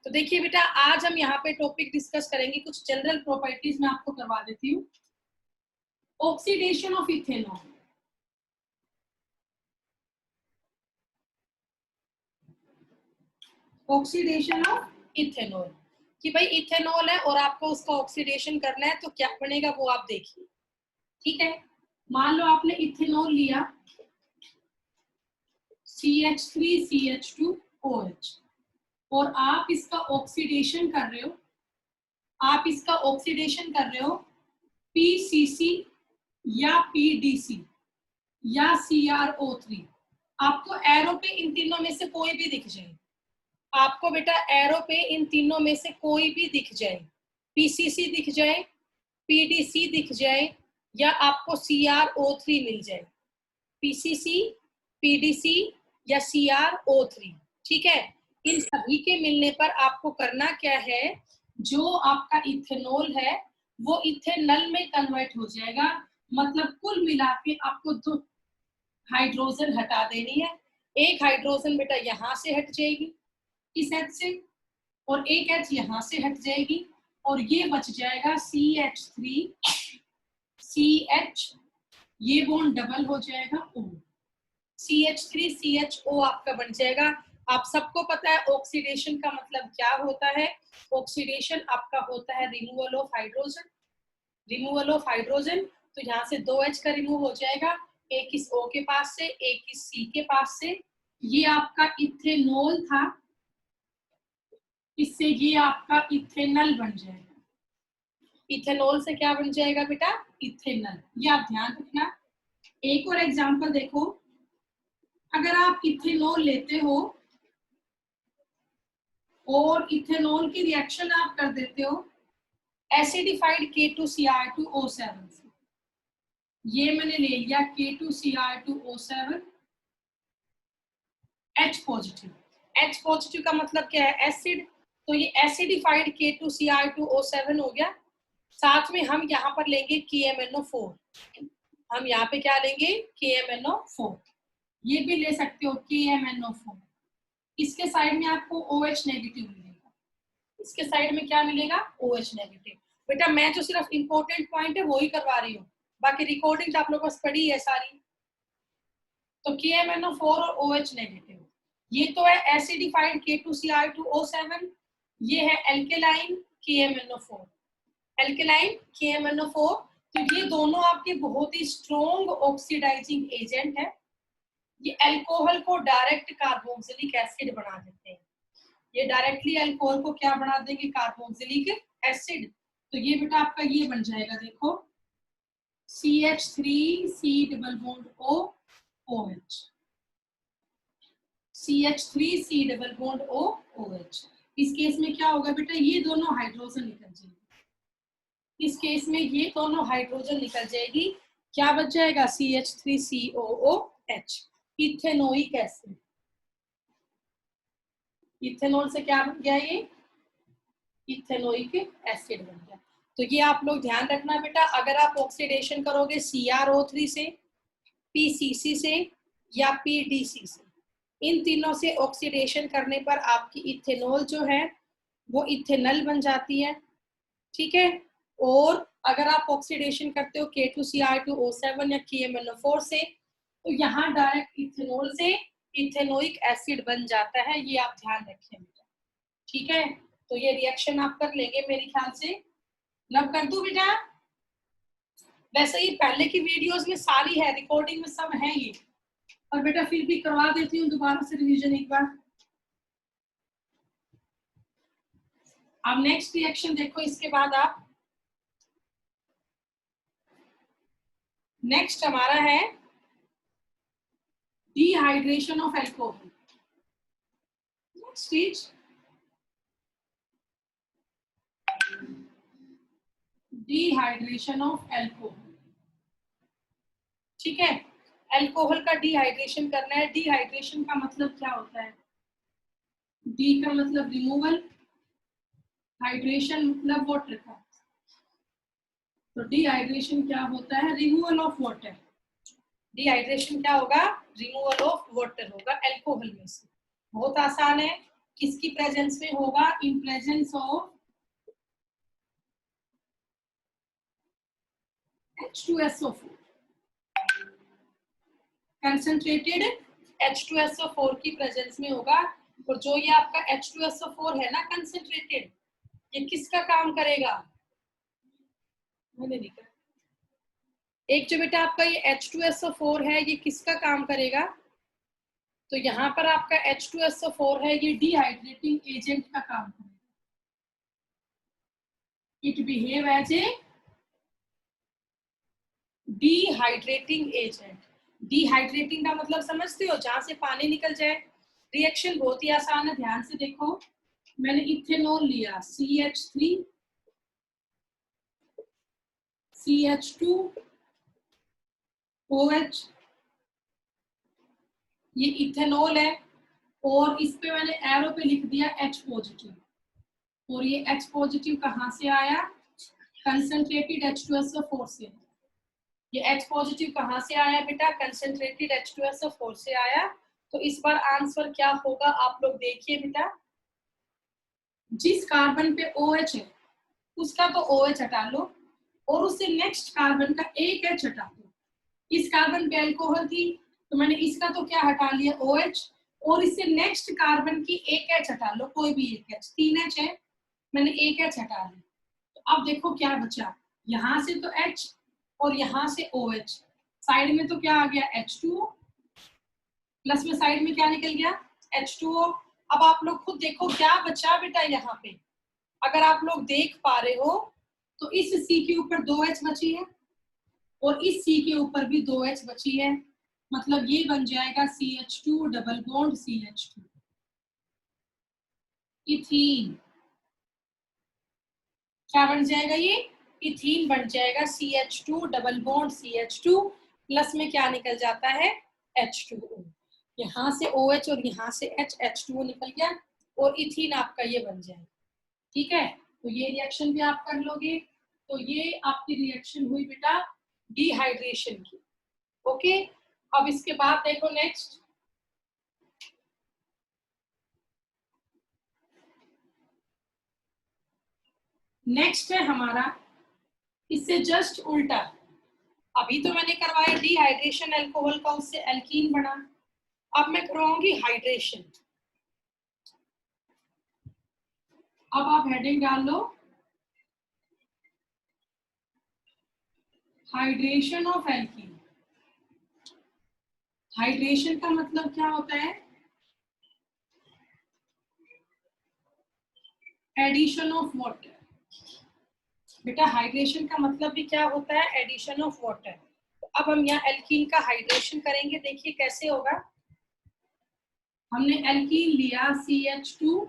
तो देखिए बेटा, आज हम यहाँ पे टॉपिक डिस्कस करेंगे, कुछ जनरल प्रॉपर्टीज मैं आपको करवा देती हूँ। Oxidation of ethanol. Oxidation of ethanol कि भाई इथेनॉल है और आपको उसका ऑक्सीडेशन करना है तो क्या बनेगा वो आप देखिए। ठीक है, मान लो आपने इथेनॉल लिया CH3CH2OH और आप इसका ऑक्सीडेशन कर रहे हो, PCC या PDC या CrO3। आपको एरो पे इन तीनों में से कोई भी दिख जाए, आपको बेटा एरो पे इन तीनों में से कोई भी दिख जाए, PCC दिख जाए, PDC दिख जाए या आपको CrO3 मिल जाए, PCC, PDC या CrO3। ठीक है, इन सभी के मिलने पर आपको करना क्या है, जो आपका इथेनॉल है वो इथेनॉल में कन्वर्ट हो जाएगा। मतलब कुल मिला के आपको 2 हाइड्रोजन हटा देनी है। एक हाइड्रोजन बेटा यहाँ से हट जाएगी इस H से, और एक H यहाँ से हट जाएगी और ये बच जाएगा CH3CH, ये बॉन्ड डबल हो जाएगा O, CH3CHO आपका बन जाएगा। आप सबको पता है ऑक्सीडेशन का मतलब क्या होता है। ऑक्सीडेशन आपका होता है removal of hydrogen. Removal of hydrogen, तो यहाँ से 2H का रिमूव हो जाएगा, एक इस O के पास से, एक इस C के पास से। ये आपका इथेनॉल था, इससे ये आपका इथेनॉल बन जाएगा। इथेनॉल से क्या बन जाएगा बेटा, इथेनॉल। ये आप ध्यान रखना। एक और एग्जांपल देखो, अगर आप इथेनॉल लेते हो और इथेनॉल की रिएक्शन आप कर देते हो एसिडिफाइड K2Cr2O7 से, ये मैंने ले लिया K2Cr2O7 H positive. H positive का मतलब क्या है, एसिड। तो ये एसिडिफाइड K2Cr2O7 हो गया। साथ में हम यहाँ पर लेंगे KMnO4। हम यहाँ पे क्या लेंगे, KMnO4। ये भी ले सकते हो KMnO4। इसके साइड में आपको OH नेगेटिव मिलेगा, इसके साइड में क्या मिलेगा, OH नेगेटिव। बेटा मैं जो सिर्फ इंपॉर्टेंट पॉइंट है वो ही करवा रही हूँ, बाकी रिकॉर्डिंग आप लोगों को पढ़ी है सारी। तो KMnO4 और OH नेगेटिव, ये तो है एसिडिफाइड K2Cr2O7, ये है एल्केलाइन KMnO4। एल्केलाइन KMnO4, तो ये दोनों आपके बहुत ही स्ट्रॉन्ग ऑक्सीडाइजिंग एजेंट है। ये अल्कोहल को डायरेक्ट कार्बोक्सिलिक एसिड बना देते हैं। ये डायरेक्टली अल्कोहल को क्या बना देंगे, कार्बोक्सिलिक एसिड। तो ये बेटा आपका ये बन जाएगा, देखो CH3C∪O CH3C∪OH। इस केस में क्या होगा बेटा, ये दोनों हाइड्रोजन निकल जाएगी। इस केस में ये दोनों हाइड्रोजन निकल जाएगी, क्या बच जाएगा, CH3COOH, इथेनोइक एसिड। इथेनॉल से क्या बन गया, ये इथेनोइक एसिड बन गया। तो ये आप लोग ध्यान रखना बेटा, अगर आप ऑक्सीडेशन करोगे CrO3 से, PCC से या PDC से, इन तीनों से ऑक्सीडेशन करने पर आपकी इथेनॉल जो है वो इथेनॉल बन जाती है। ठीक है, और अगर आप ऑक्सीडेशन करते हो K2Cr2O7 या KMnO4 से, तो यहाँ डायरेक्ट इथेनॉल से इथेनोइक एसिड बन जाता है। ये आप ध्यान रखें बेटा। ठीक है, तो ये रिएक्शन आप कर लेंगे मेरे ख्याल से। लब कर दूं बेटा, वैसे ये पहले की वीडियोस में सारी है, रिकॉर्डिंग में सब है ये, और बेटा फिर भी करवा देती हूँ दोबारा से रिवीजन एक बार। अब नेक्स्ट रिएक्शन देखो, इसके बाद आप नेक्स्ट हमारा है dehydration of alcohol. Next stage dehydration of alcohol. ठीक है, एल्कोहल का डिहाइड्रेशन करना है। डिहाइड्रेशन का मतलब क्या होता है, डी का मतलब रिमूवल, हाइड्रेशन मतलब वाटर का। तो डिहाइड्रेशन क्या होता है, रिमूवल ऑफ वाटर। डिहाइड्रेशन क्या होगा, रिमूवल ऑफ वाटर होगा एल्कोहल में से। बहुत आसान है। किसकी प्रेजेंस में होगा? In presence of H2SO4, concentrated H2SO4 की प्रेजेंस में होगा। और जो ये आपका H2SO4 है ना कंसंट्रेटेड, ये किसका काम करेगा? मैंने लिखा एक जो बेटा आपका ये H2SO4 है, ये किसका काम करेगा? तो यहाँ पर आपका H2SO4 है, ये डिहाइड्रेटिंग एजेंट का काम करेगा। It behave as a dehydrating agent. Dehydrating का मतलब समझते हो? जहां से पानी निकल जाए। रिएक्शन बहुत ही आसान है, ध्यान से देखो। मैंने इथेनॉल लिया CH3 CH2 OH, ये इथेनॉल है। और इस पे मैंने एरो पे लिख दिया H पॉजिटिव। और ये H पॉजिटिव कहाँ से आया? कंसंट्रेटेड H2SO4 से। ये H पॉजिटिव कहाँ से आया बेटा? कंसंट्रेटेड H2SO4 से आया। तो इस बार आंसर क्या होगा आप लोग देखिए बेटा। जिस कार्बन पे OH है उसका तो OH हटा लो, और उससे नेक्स्ट कार्बन का एक H हटा दो। इस कार्बन पे अल्कोहल थी तो मैंने इसका तो क्या हटा लिया? OH। और इससे नेक्स्ट कार्बन की एक H हटा लो, कोई भी एक H, 3 H है, मैंने एक H हटा लिया। तो अब देखो क्या बचा, यहाँ से तो H और यहाँ से OH, साइड में तो क्या आ गया? H2O, प्लस में साइड में क्या निकल गया? H2O। अब आप लोग खुद देखो क्या बचा बेटा यहाँ पे। अगर आप लोग देख पा रहे हो तो इस C के ऊपर 2H बची है और इस C के ऊपर भी 2H बची है, मतलब ये बन जाएगा CH2 double bond CH2, ethene. क्या बन जाएगा ये? इथीन बन जाएगा। CH2 double bond CH2, plus में क्या निकल जाता है? H2O। यहाँ से OH और यहाँ से H2O निकल गया और इथीन आपका ये बन जाएगा। ठीक है, तो ये रिएक्शन भी आप कर लोगे। तो ये आपकी रिएक्शन हुई बेटा डिहाइड्रेशन की। ओके, अब इसके बाद देखो नेक्स्ट। नेक्स्ट है हमारा इससे जस्ट उल्टा। अभी तो मैंने करवाया डिहाइड्रेशन अल्कोहल का, उससे एल्कीन बना। अब मैं करवाऊंगी हाइड्रेशन। अब आप हेडिंग डाल लो, हाइड्रेशन ऑफ एल्कीन। हाइड्रेशन का मतलब क्या होता है? Addition of water. बेटा हाइड्रेशन का मतलब भी क्या होता है? Addition of water. तो अब हम यहाँ एल्कीन का हाइड्रेशन करेंगे, देखिए कैसे होगा। हमने एल्कीन लिया CH2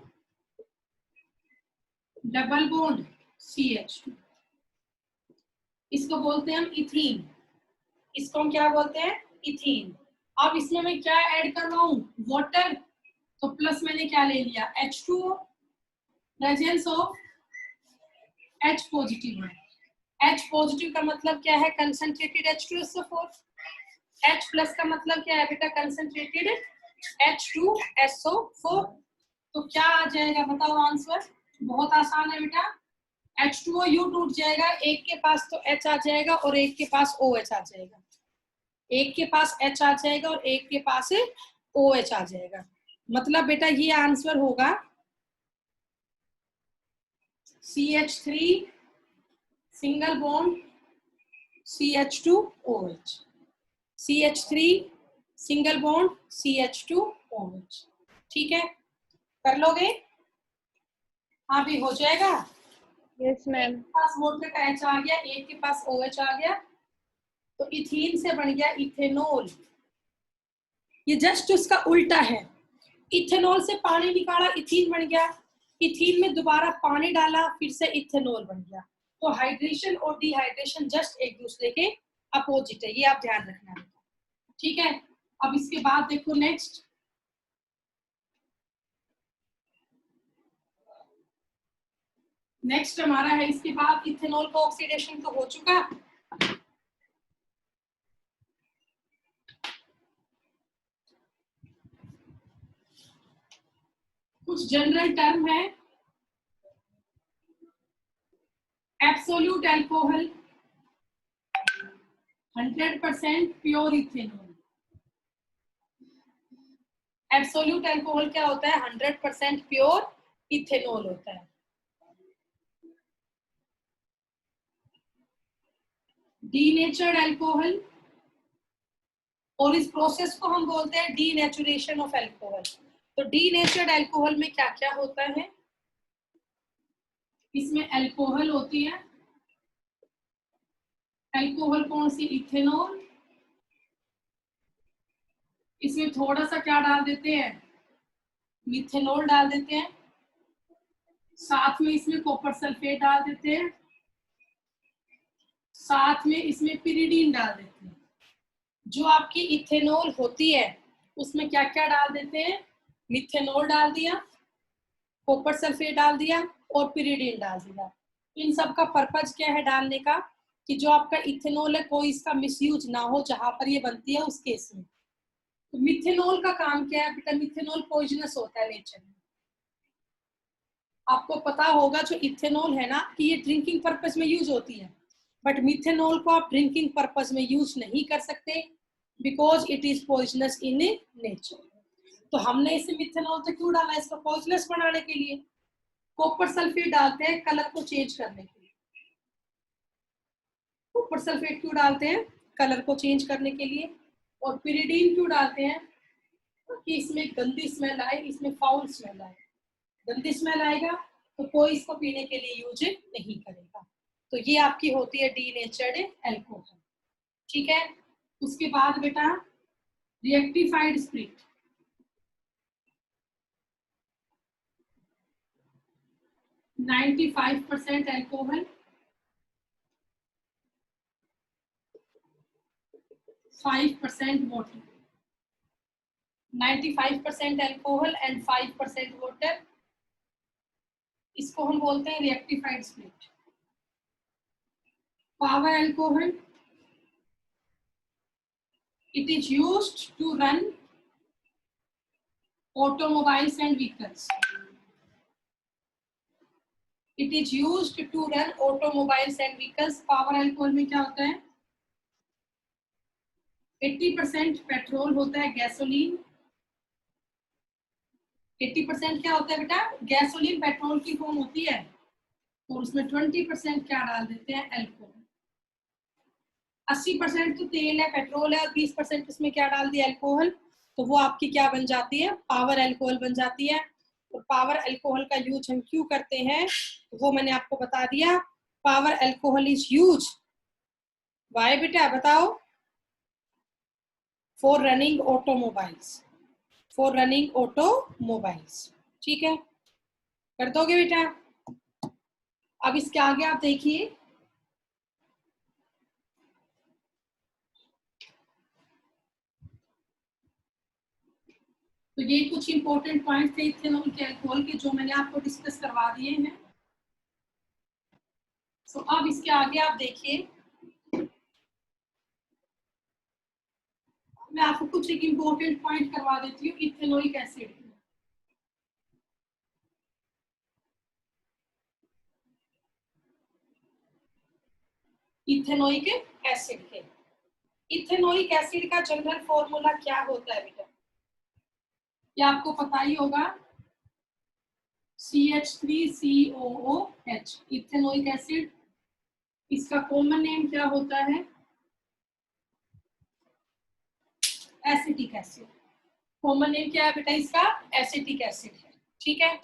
डबल बॉन्ड CH2, इसको बोलते हैं हम इथीन। इसको हम क्या बोलते हैं? इथीन। अब इसमें मैं क्या ऐड कर रहा हूँ? वाटर। तो प्लस मैंने क्या ले लिया? H2O, presence of H positive है। H पॉजिटिव का मतलब क्या है? Concentrated H2SO4। H प्लस का मतलब क्या है बेटा? Concentrated H2SO4। तो क्या आ जाएगा बताओ आंसर? बहुत आसान है बेटा। H2O यू टूट जाएगा, एक के पास तो H आ जाएगा और एक के पास OH आ जाएगा। एक के पास H आ जाएगा और एक के पास OH आ जाएगा। मतलब बेटा ये आंसर होगा CH3 single bond CH2OH, CH3 single bond CH2OH। ठीक है, कर लोगे? हाँ भी हो जाएगा। Yes ma'am. एक के पास वाटर का H आ गया, एक के पास OH आ गया, तो इथीन से बन गया इथेनॉल। ये जस्ट उसका उल्टा है। इथेनॉल से पानी निकाला, इथीन बन गया। इथीन में दोबारा पानी डाला, फिर से इथेनॉल बन गया। तो हाइड्रेशन और डिहाइड्रेशन जस्ट एक दूसरे के अपोजिट है, ये आप ध्यान रखना। ठीक है, अब इसके बाद देखो नेक्स्ट। नेक्स्ट हमारा है इसके बाद इथेनॉल का ऑक्सीडेशन तो हो चुका। कुछ जनरल टर्म है, absolute alcohol, 100% pure ethanol. Absolute alcohol क्या होता है? 100% प्योर इथेनॉल होता है। डीनेचर्ड अल्कोहल, और इस प्रोसेस को हम बोलते हैं डीनेचुरेशन ऑफ अल्कोहल। तो डीनेचर्ड अल्कोहल में क्या क्या होता है? इसमें अल्कोहल होती है, अल्कोहल कौन सी? इथेनॉल। इसमें थोड़ा सा क्या डाल देते हैं? मिथेनॉल डाल देते हैं, साथ में इसमें कॉपर सल्फेट डाल देते हैं, साथ में इसमें पिरिडीन डाल देते हैं। जो आपकी इथेनॉल होती है उसमें क्या क्या डाल देते हैं? मिथेनॉल डाल दिया, कॉपर सल्फेट डाल दिया और पिरिडीन डाल दिया। इन सब का पर्पज क्या है डालने का? कि जो आपका इथेनॉल है कोई इसका मिसयूज ना हो जहां पर ये बनती है उस केस में। तो मिथेनॉल का काम क्या है बेटा? मिथेनॉल पॉइजनस होता है नेचर में। आपको पता होगा जो इथेनॉल है ना कि ये ड्रिंकिंग पर्पस में यूज होती है, बट मिथेनॉल को आप ड्रिंकिंग पर्पस में यूज नहीं कर सकते because it is poisonous in nature. तो हमने इसे मिथेनॉल तो क्यों डाला? इसको पॉइजनस बनाने के लिए। कॉपर सल्फेट डालते हैं कलर को चेंज करने के लिए। कॉपर सल्फेट क्यों डालते हैं? कलर को चेंज करने के लिए। और पिरिडीन क्यों डालते हैं? कि इसमें गंदी स्मेल आए, इसमें फाउल स्मेल आए। गंदी स्मेल आएगा तो कोई इसको पीने के लिए यूज नहीं करेगा। तो ये आपकी होती है डीनेचर्ड अल्कोहल। ठीक है। उसके बाद बेटा rectified spirit, 95% alcohol, 5% water. 95% alcohol and 5% water, इसको हम बोलते हैं rectified spirit. Power alcohol, it is used to run automobiles and vehicles. It is used to run automobiles and vehicles. Power alcohol में क्या होता है? 80% पेट्रोल होता है, गैसोलीन। 80% क्या होता है बेटा? गैसोलीन पेट्रोल की फॉर्म होती है, और उसमें 20% क्या डाल देते हैं? अल्कोहल। 80% तो तेल है, पेट्रोल है, और 20% उसमें क्या डाल दिया? अल्कोहल। तो वो आपकी क्या बन जाती है? पावर अल्कोहल बन जाती है। और पावर अल्कोहल का यूज हम क्यों करते हैं वो मैंने आपको बता दिया। Power alcohol is use why बेटा बताओ? For running automobiles, for running automobiles. ठीक है, कर दोगे बेटा? अब इसके आगे आप देखिए, तो ये कुछ इंपॉर्टेंट पॉइंट थे इथेनॉल के अल्कोहल के जो मैंने आपको डिस्कस करवा दिए हैं। तो अब इसके आगे आप देखिए, मैं आपको कुछ एक इंपॉर्टेंट पॉइंट करवा देती हूँ इथेनोइक एसिड। इथेनोइक एसिड के, इथेनोइक एसिड का जनरल फॉर्मूला क्या होता है बेटा? ये आपको पता ही होगा, CH3COOH, इथेनोइक एसिड। इसका कॉमन नेम क्या होता है? Acetic acid. कॉमन नेम क्या है बेटा इसका? एसिटिक एसिड है। ठीक है,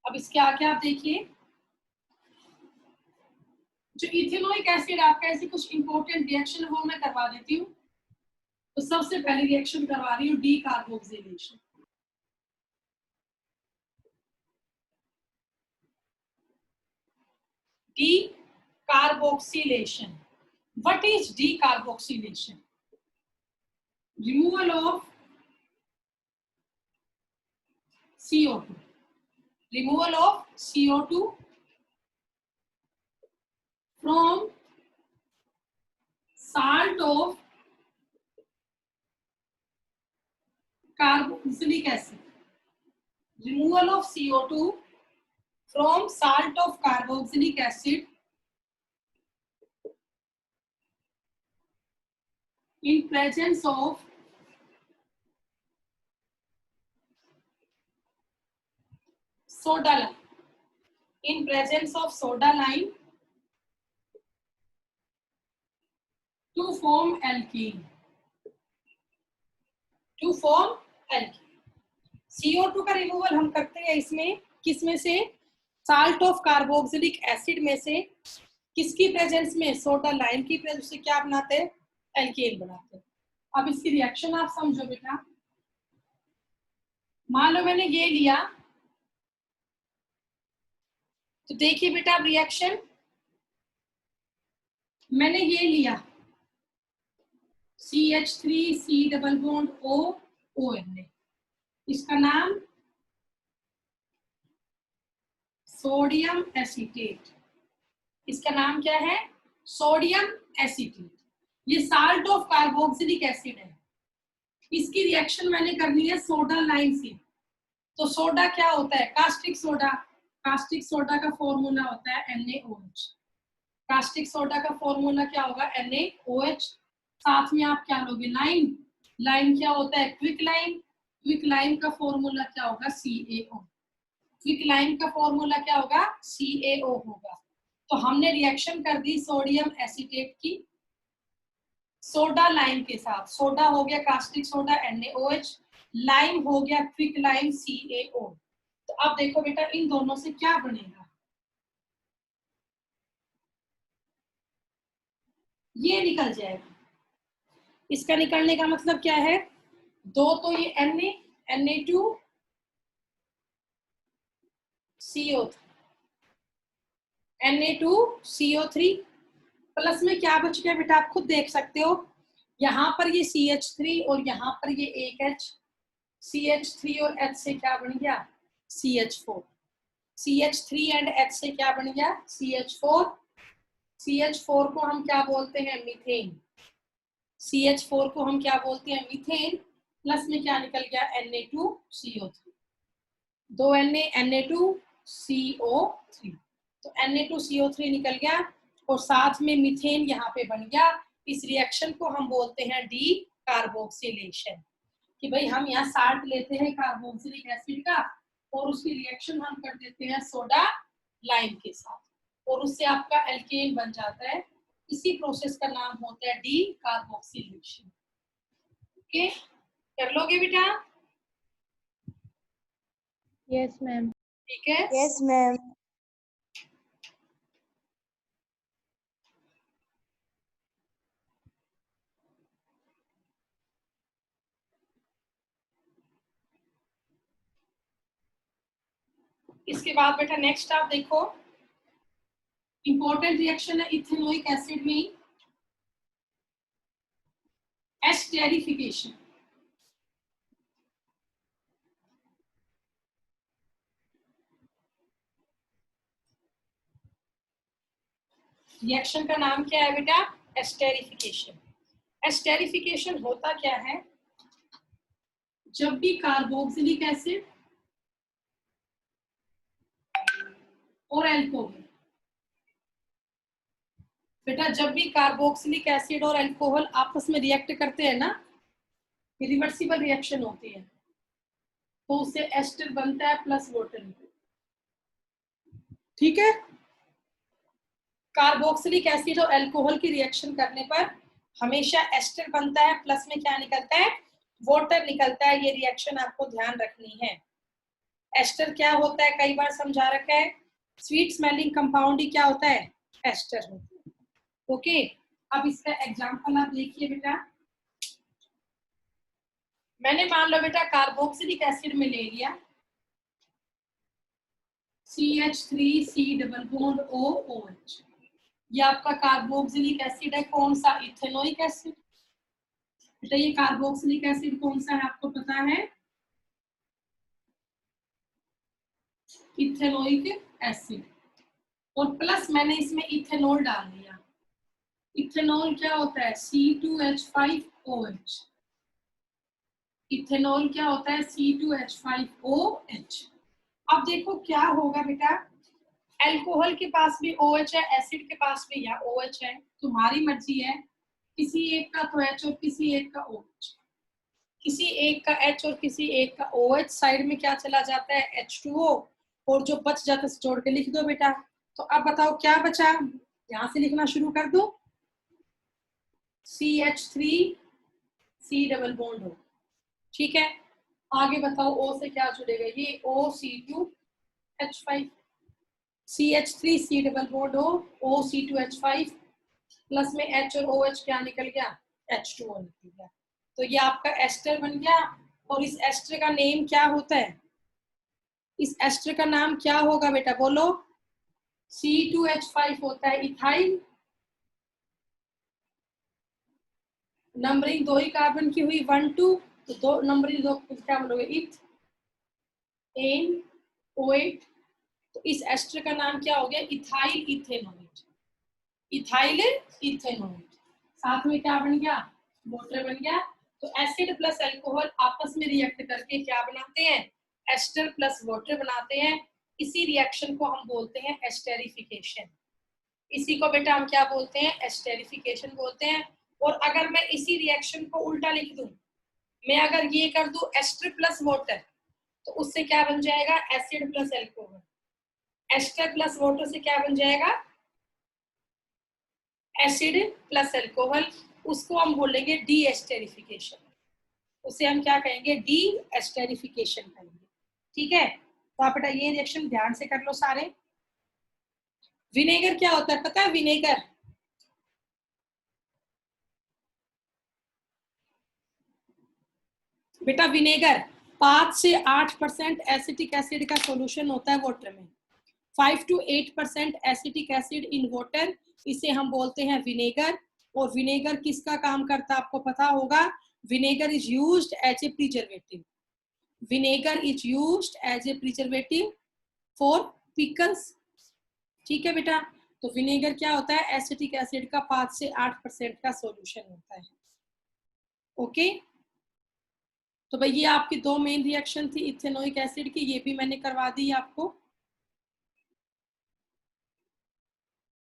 अब इसके आगे आप देखिए, जो इथेनोइक एसिड आपका ऐसी कुछ इंपॉर्टेंट रिएक्शन वो मैं करवा देती हूँ। तो सबसे पहली रिएक्शन करवा रही हूँ D carboxylation. Decarboxylation. What is decarboxylation? Removal of CO2. Removal of CO2 from salt of carboxylic acid. removal of CO2 from salt of carboxylic acid in presence of soda lime. In presence of soda lime to form alkene. To form alkene. CO2 का removal हम करते हैं इसमें, किसमें से? Salt of carboxylic acid में से। किसकी प्रेजेंस में? सोडा लाइम की प्रेजेंस से क्या बनाते हैं? एल्केन बनाते हैं। अब इसकी रिएक्शन आप समझो बेटा। मान लो मैंने ये लिया, तो देखिए बेटा रिएक्शन, मैंने ये लिया CH3 C double bond O ONA, इसका नाम सोडियम एसीटेट। इसका नाम क्या है? Sodium acetate. ये साल्ट ऑफ कार्बोक्सिलिक एसिड है। इसकी रिएक्शन मैंने करनी है सोडा लाइम से। तो सोडा क्या होता है? Caustic soda. कास्टिक सोडा का फॉर्मूला होता है NaOH। कास्टिक सोडा का फॉर्मूला क्या होगा? NaOH। साथ में आप क्या लोगे? लाइम। लाइम क्या होता है? Quick lime. क्विक लाइम का फॉर्मूला क्या होगा? CaO। क्विक लाइम का फॉर्मूला क्या होगा? CaO होगा। तो हमने रिएक्शन कर दी सोडियम एसीटेट की सोडा लाइम के साथ। सोडा हो गया कास्टिक सोडा NaOH, लाइम हो गया क्विक लाइम CaO। तो अब देखो बेटा इन दोनों से क्या बनेगा? ये निकल जाएगा। इसका निकलने का मतलब क्या है? दो तो ये Na2CO3, Na2CO3 प्लस में क्या बच गया बेटा? आप खुद देख सकते हो, यहाँ पर ये CH3 और यहाँ पर ये एक H। CH3 और H से क्या बन गया? CH4। CH3 एंड H से क्या बन गया? CH4। CH4 को हम क्या बोलते हैं? मीथेन। CH4 को हम क्या बोलते हैं? मीथेन। प्लस में क्या निकल गया? Na2CO3। दो Na2CO3, तो Na2CO3 निकल गया और साथ में मीथेन यहाँ पे बन गया। इस रिएक्शन को हम बोलते हैं डी कार्बोक्सिलेशन। कि भाई हम यहाँ साल्ट लेते हैं कार्बोक्सिलिक एसिड का और उसकी रिएक्शन हम कर देते हैं सोडा लाइम के साथ और उससे आपका एल्केन बन जाता है। इसी प्रोसेस का नाम होता है डी कार्बोक्सिलेशन। ओके, कर लोगे बेटा? Yes ma'am. ठीक है। Yes ma'am. इसके बाद बेटा नेक्स्ट आप देखो, इंपॉर्टेंट रिएक्शन है इथेनोइक एसिड में एस्टेरिफिकेशन। रिएक्शन का नाम क्या है बेटा? एस्टेरिफिकेशन। एस्टेरिफिकेशन होता क्या है? जब भी कार्बोक्सिलिक एसिड और अल्कोहल, बेटा जब भी कार्बोक्सिलिक एसिड और अल्कोहल आपस में रिएक्ट करते हैं ना, रिवर्सिबल रिएक्शन होती है, तो उससे एस्टर बनता है प्लस वाटर। ठीक है। कार्बोक्सिलिक एसिड और अल्कोहल की रिएक्शन करने पर हमेशा एस्टर बनता है, प्लस में क्या निकलता है? वाटर निकलता है। ये रिएक्शन आपको ध्यान रखनी है। एस्टर क्या होता है? कई बार समझा रखा है। स्वीट स्मेलिंग कंपाउंड ही क्या होता है? एस्टर होता है। ओके, अब इसका एग्जांपल आप देखिए बेटा। मैंने मान लो बेटा कार्बोक्सिलिक एसिड में ले लिया CH3C डबल बॉन्ड OOH। ये आपका कार्बोक्सिलिक एसिड है। कौन सा? Ethanoic acid. बेटा ये कार्बोक्सिलिक एसिड कौन सा है आपको पता है? Ethanoic acid. और प्लस मैंने इसमें इथेनॉल डाल दिया। इथेनॉल क्या होता है? C2H5OH। इथेनॉल क्या होता है? C2H5OH। अब देखो क्या होगा बेटा, अल्कोहल के पास भी OH है, एसिड के पास भी या OH है, तुम्हारी मर्जी है, किसी एक का तो H और किसी एक का OH, किसी एक का H और किसी एक का OH, साइड में क्या चला जाता है H2O, और जो बच जाता है जोड़ के लिख दो बेटा। तो अब बताओ क्या बचा, यहां से लिखना शुरू कर दो, CH3 C डबल बॉन्ड हो, ठीक है। आगे बताओ O से क्या जुड़ेगा, ये OC2H5, CH3 C double bond हो, OC2H5 प्लस में H और OH क्या निकल गया, H2O निकल गया। तो ये आपका एस्टर बन गया। और इस एस्टर का नेम क्या होता है, इस एस्टर का नाम क्या होगा बेटा, बोलो। C2H5 होता है इथाइल, नंबरिंग दो ही कार्बन की हुई 1 2, तो दो नंबरिंग दो क्या बोलोगे, इथ एन OH, तो इस एस्टर का नाम क्या हो गया, इथाइल इथेनोएट, इथाइल इथेनोएट। साथ में क्या बन गया, वाटर बन गया। तो एसिड प्लस अल्कोहल आपस में रिएक्ट करके क्या बनाते हैं, एस्टर प्लस वाटर बनाते हैं। इसी रिएक्शन को हम बोलते हैं एस्टेरिफिकेशन। इसी को बेटा हम क्या बोलते हैं, एस्टेरिफिकेशन बोलते हैं। और अगर मैं इसी रिएक्शन को उल्टा लिख दूं, मैं अगर ये कर दूं एस्टर प्लस वाटर, तो उससे क्या बन जाएगा, acid plus alcohol. Ester plus water से क्या बन जाएगा, एसिड प्लस अल्कोहल। उसको हम बोलेंगे डी एस्टेरिफिकेशन, उसे हम क्या कहेंगे, डी एस्टेरिफिकेशन कहेंगे, ठीक है। तो आप बेटा ये रिएक्शन ध्यान से कर लो सारे। विनेगर क्या होता है पता है, विनेगर बेटा, विनेगर 5 से 8% एसिटिक एसिड का सॉल्यूशन होता है वाटर में, 5 to 8% acetic acid in water, इसे हम बोलते हैं विनेगर। और विनेगर किसका काम करता है आपको पता होगा, vinegar is used as a preservative, vinegar is used as a preservative for pickles, ठीक है बेटा। तो विनेगर क्या होता है, एसिटिक एसिड का 5 से 8% का सॉल्यूशन होता है, ओके। तो भाई ये आपकी दो मेन रिएक्शन थी इथेनोइक एसिड की, ये भी मैंने करवा दी आपको।